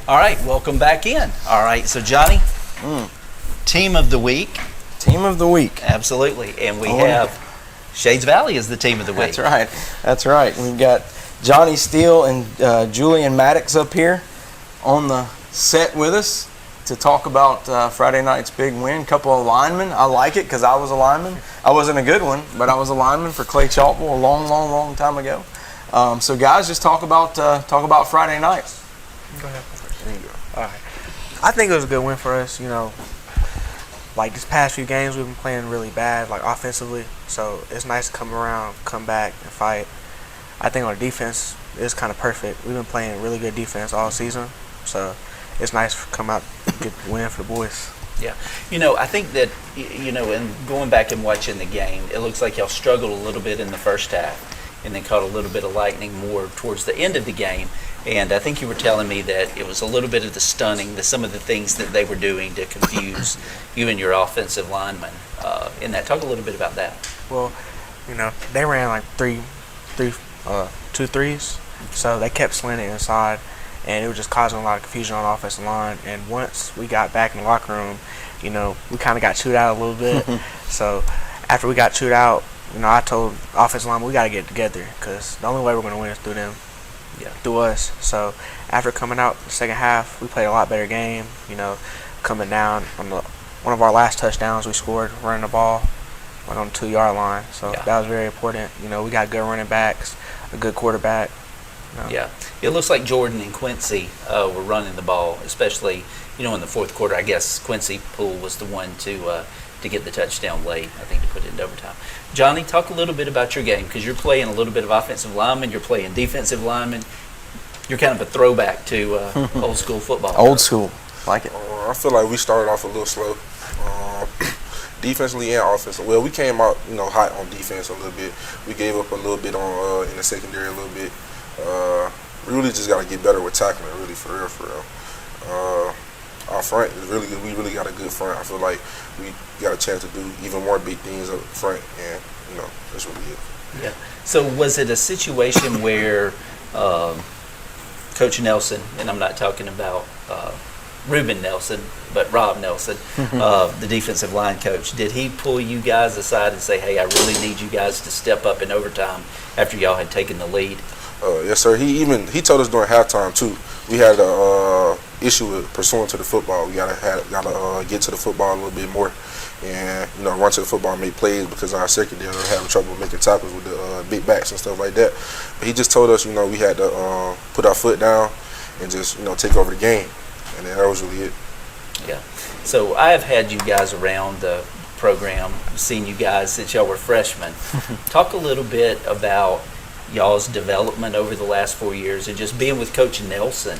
All right, welcome back in. All right, so Johnny, team of the week. Team of the week. Absolutely, and we have Shades Valley as the team of the week. That's right. That's right. We've got Johnny Steele and Julian Maddox up here on the set with us to talk about Friday night's big win. Couple of linemen. I like it because I was a lineman. I wasn't a good one, but I was a lineman for Clay Chalkville a long time ago. So guys, just talk about Friday night. Go ahead. There you go. All right. I think it was a good win for us. You know, like these past few games, we've been playing really bad, like offensively. So it's nice to come around, come back, and fight. I think our defense is kind of perfect. We've been playing really good defense all season. So it's nice to come out and get the win for the boys. Yeah. You know, I think that, you know, in going back and watching the game, it looks like y'all struggled a little bit in the first half and then caught a little bit of lightning more towards the end of the game. And I think you were telling me that it was a little bit of the stunning, some of the things that they were doing to confuse you and your offensive linemen. In that, talk a little bit about that. Well, you know, they ran like two threes, so they kept slanting inside, and it was just causing a lot of confusion on the offensive line. And once we got back in the locker room, you know, we kind of got chewed out a little bit. So after we got chewed out, you know, I told offensive linemen we got to get together because the only way we're going to win is through them. Yeah, through us. So after coming out the second half, we played a lot better game. You know, coming down on one of our last touchdowns we scored running the ball like on the 2-yard line. So that was very important. You know, we got good running backs, a good quarterback. You know. Yeah, it looks like Jordan and Quincy were running the ball, especially in the fourth quarter. I guess Quincy Poole was the one to get the touchdown late, I think, to put it into overtime. Johnny, talk a little bit about your game because you're playing a little bit of offensive lineman, you're playing defensive lineman. You're kind of a throwback to old school football. Old school, like it. I feel like we started off a little slow, defensively and offensively. Well, we came out, hot on defense a little bit. We gave up a little bit on in the secondary a little bit. We really just got to get better with tackling, really, for real. Our front is really good. We really got a good front. I feel like we got a chance to do even more big things up front, and that's really it. Yeah. So was it a situation where Coach Nelson, and I'm not talking about Reuben Nelson, but Rob Nelson, the defensive line coach, did he pull you guys aside and say, "Hey, I really need you guys to step up in overtime after y'all had taken the lead"? Yes, sir. He told us during halftime too. We had a issue with pursuing to the football. We gotta get to the football a little bit more, and run to the football and make plays because our secondary were having trouble making tackles with the big backs and stuff like that. But he just told us, we had to put our foot down and just take over the game, and that was really it. Yeah. So I have had you guys around the program, seen you guys since y'all were freshmen. Talk a little bit about y'all's development over the last 4 years and just being with Coach Nelson.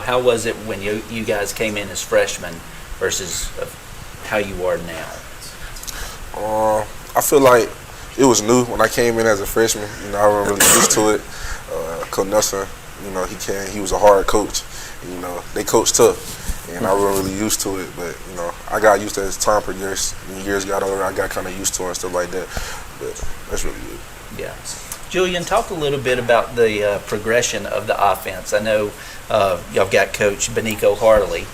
How was it when you guys came in as freshmen versus how you are now? I feel like it was new when I came in as a freshman. I wasn't really used to it. Coach Nelson, he was a hard coach. They coach tough, and I wasn't really used to it. But I got used to it as time progressed. When years got older, I got kind of used to it and stuff like that. But that's really good. Yeah. Julian, talk a little bit about the progression of the offense. I know y'all got Coach Benico Harley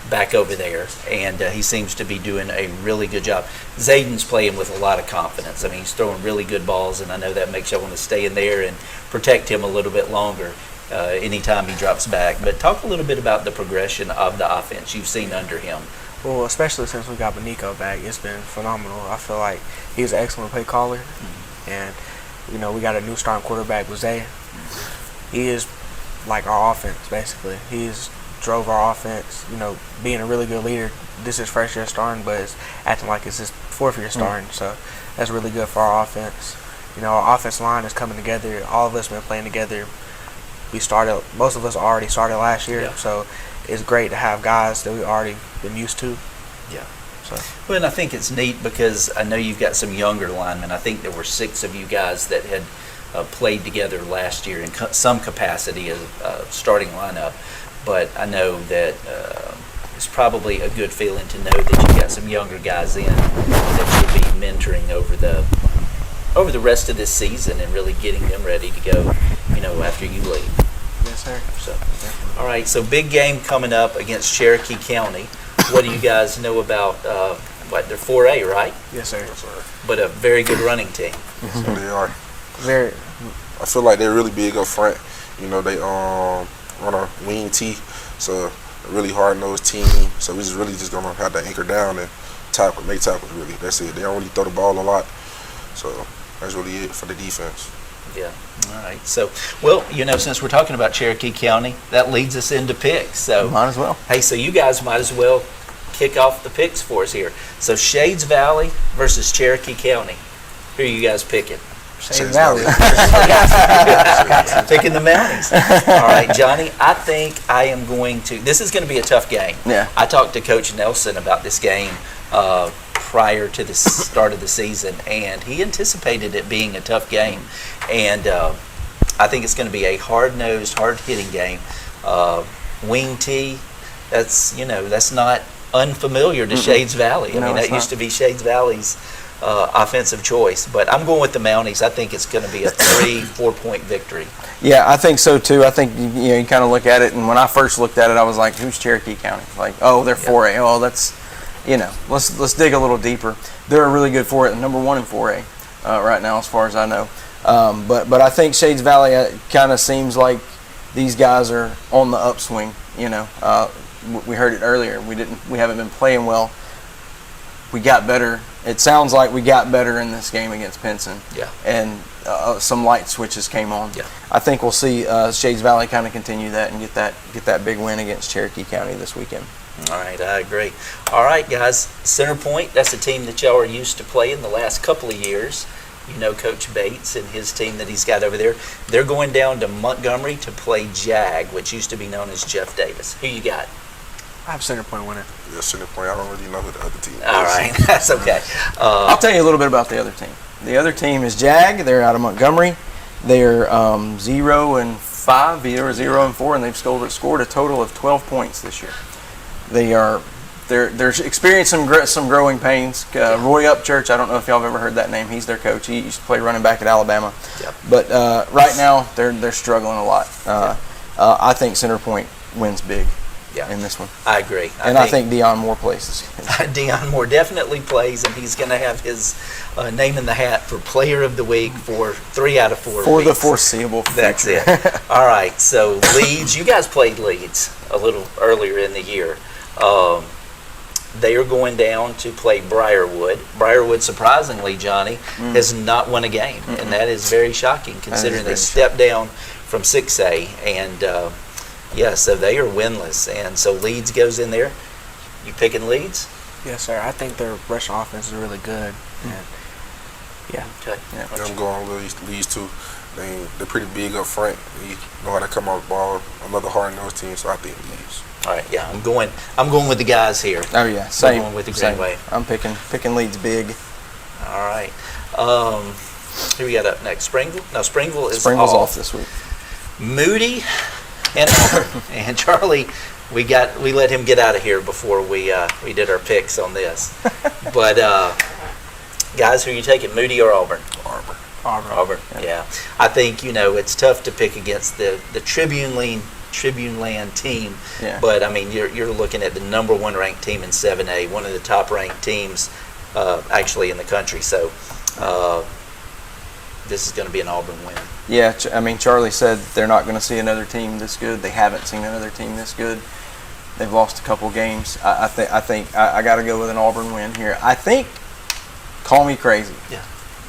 back over there, and he seems to be doing a really good job. Zayden's playing with a lot of confidence. I mean, he's throwing really good balls, and I know that makes y'all want to stay in there and protect him a little bit longer anytime he drops back. But talk a little bit about the progression of the offense you've seen under him. Well, especially since we got Benico back, it's been phenomenal. I feel like he's an excellent play caller, and we got a new starting quarterback with Zay. He is like our offense, basically. He's drove our offense, being a really good leader. This is first year starting, but it's acting like it's his fourth year starting. So that's really good for our offense. Our offense line is coming together. All of us have been playing together. Most of us already started last year. Yeah. So it's great to have guys that we've already been used to. Yeah. Well, and I think it's neat because I know you've got some younger linemen. I think there were 6 of you guys that had played together last year in some capacity as a starting lineup. But I know that it's probably a good feeling to know that you've got some younger guys in that you'll be mentoring over the rest of this season and really getting them ready to go, after you leave. Yes, sir. So. All right, so big game coming up against Cherokee County. What do you guys know about, they're 4A, right? Yes, sir. Yes, sir. But a very good running team. So they are. Very. I feel like they're really big up front. You know, they run a wing T, so a really hard-nosed team. So we're just really just gonna have to anchor down and tackle, make tackles. Really, that's it. They don't really throw the ball a lot, so that's really it for the defense. Yeah. All right. So, well, since we're talking about Cherokee County, that leads us into picks. So, Might as well. hey, so you guys might as well kick off the picks for us here. So, Shades Valley versus Cherokee County. Who are you guys picking? Shades Valley. Picking the Mounties. All right, Johnny, I think I am going to. This is going to be a tough game. Yeah. I talked to Coach Nelson about this game prior to the start of the season, and he anticipated it being a tough game. And I think it's going to be a hard-nosed, hard-hitting game. Wing T, that's not unfamiliar to Shades Valley. No, that it's used not. to be Shades Valley's offensive choice. But I'm going with the Mounties. I think it's going to be a 3-4 point victory. Yeah, I think so too. I think you kind of look at it, and when I first looked at it, I was like, "Who's Cherokee County?" Like, oh, they're 4A. Oh, that's let's dig a little deeper. They're a really good 4A, number 1 in 4A right now, as far as I know. But I think Shades Valley kind of seems like these guys are on the upswing. We heard it earlier. We haven't been playing well. We got better. It sounds like we got better in this game against Pinson. Yeah. And some light switches came on. Yeah. I think we'll see Shades Valley kind of continue that and get that big win against Cherokee County this weekend. All right, I agree. All right, guys, Center Point, that's a team that y'all are used to playing the last couple of years. Coach Bates and his team that he's got over there. They're going down to Montgomery to play JAG, which used to be known as Jeff Davis. Who you got? I have Center Point winning. Yeah, Center Point. I don't really know who the other team is. All right, that's okay. I'll tell you a little bit about the other team. The other team is JAG. They're out of Montgomery. They're 0-5, 0-4, and they've scored a total of 12 points this year. They're experiencing some growing pains. Roy Upchurch, I don't know if y'all have ever heard that name. He's their coach. He used to play running back at Alabama. Yep. But right now they're struggling a lot. I think Center Point wins big in this one. I agree. I think Deion Moore plays. Deion Moore definitely plays, and he's going to have his name in the hat for Player of the Week for 3 out of 4 For weeks. the foreseeable future. That's it. All right, so Leeds, you guys played Leeds a little earlier in the year. They are going down to play Briarwood. Briarwood, surprisingly, Johnny, has not won a game, and that is very shocking considering they stepped down from 6A. And, so they are winless. And so Leeds goes in there. You picking Leeds? Yes, sir. I think their rushing offense is really good. And Okay. Yeah. Yeah, I'm going with Leeds too. They're pretty big up front. They know how to come off the ball. Another hard-nosed team, so I think Leeds. All right, yeah, I'm going with the guys here. Oh yeah, same. going with the same. Greenway. I'm picking Leeds big. All right. Who we got up next? Springville? No, Springville's off this week. Moody and Auburn. And Charlie, we let him get out of here before we did our picks on this. But guys, who are you taking, Moody or Auburn? Auburn. Yeah. I think it's tough to pick against the Tribune Land team. Yeah. But I mean, you're looking at the number 1 ranked team in 7A, one of the top ranked teams actually in the country. So this is going to be an Auburn win. Yeah, I mean, Charlie said they're not going to see another team this good. They haven't seen another team this good. They've lost a couple games. I think I got to go with an Auburn win here. I think, call me crazy. Yeah.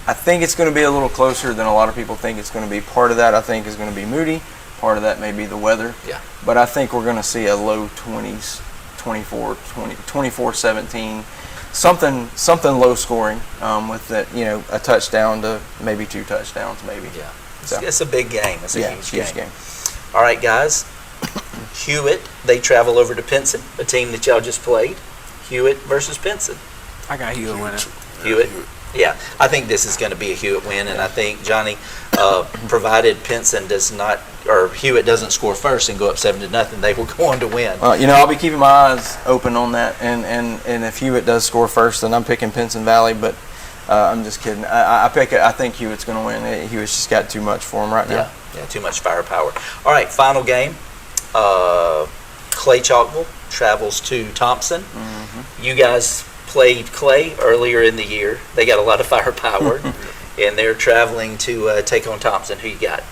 I think it's going to be a little closer than a lot of people think it's going to be. Part of that, I think, is going to be Moody. Part of that may be the weather. Yeah. But I think we're going to see a low 20s, 24-17, something low scoring with that, a touchdown to maybe 2 touchdowns, maybe. Yeah. So, It's a big game. It's a huge game. All right, guys. Hewitt, they travel over to Pinson, a team that y'all just played. Hewitt versus Pinson. I got Hewitt winning. Hewitt. Yeah, I think this is going to be a Hewitt win, and I think, Johnny, provided Pinson does not, or Hewitt doesn't score first and go up 7-0, they will go on to win. I'll be keeping my eyes open on that, and if Hewitt does score first, then I'm picking Pinson Valley, but I'm just kidding. I think Hewitt's going to win. Hewitt's just got too much for him right now. Yeah, too much firepower. All right, final game. Clay Chalkville travels to Thompson. You guys played Clay earlier in the year. They got a lot of firepower, and they're traveling to take on Thompson. Who you got?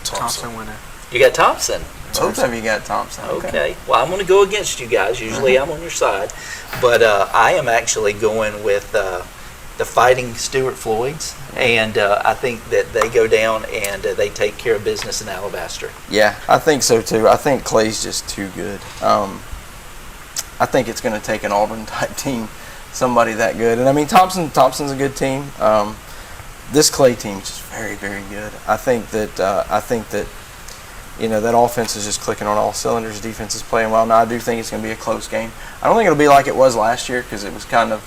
Thompson winner. You got Thompson. Both of you got Thompson. Okay. Well, I'm going to go against you guys. Usually I'm on your side. But I am actually going with the Fighting Stuart Floyds. And I think that they go down and they take care of business in Alabaster. Yeah, I think so too. I think Clay's just too good. I think it's going to take an Auburn-type team, somebody that good. And I mean, Thompson's a good team. This Clay team is just very, very good. I think that that offense is just clicking on all cylinders. Defense is playing well. Now I do think it's going to be a close game. I don't think it'll be like it was last year because it was kind of,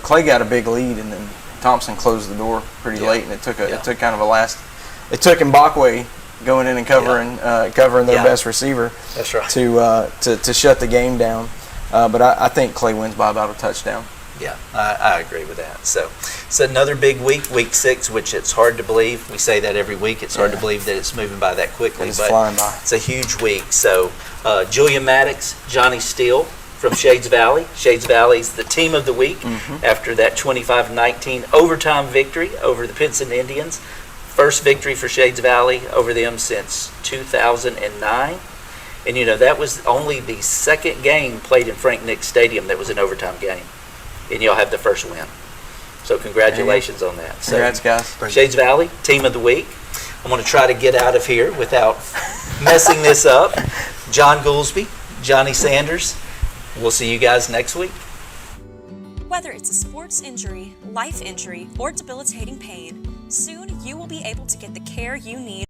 Clay got a big lead and then Thompson closed the door pretty late, and it took kind of a last. It took Mbakwe going in and covering their best receiver. That's right. To shut the game down. But I think Clay wins by about a touchdown. Yeah, I agree with that. So it's another big week, week 6, which it's hard to believe. We say that every week. It's hard to believe that it's moving by that quickly. It's flying by. It's a huge week. So Julian Maddox, Johnny Steele from Shades Valley. Shades Valley's the team of the week after that 25-19 overtime victory over the Pinson Indians. First victory for Shades Valley over them since 2009. And, that was only the second game played in Frank Nick Stadium that was an overtime game. And y'all have the first win. So congratulations on that. So, congrats, guys. Shades Valley, team of the week. I'm going to try to get out of here without messing this up. John Goolsby, Johnny Sanders. We'll see you guys next week. Whether it's a sports injury, life injury, or debilitating pain, soon you will be able to get the care you need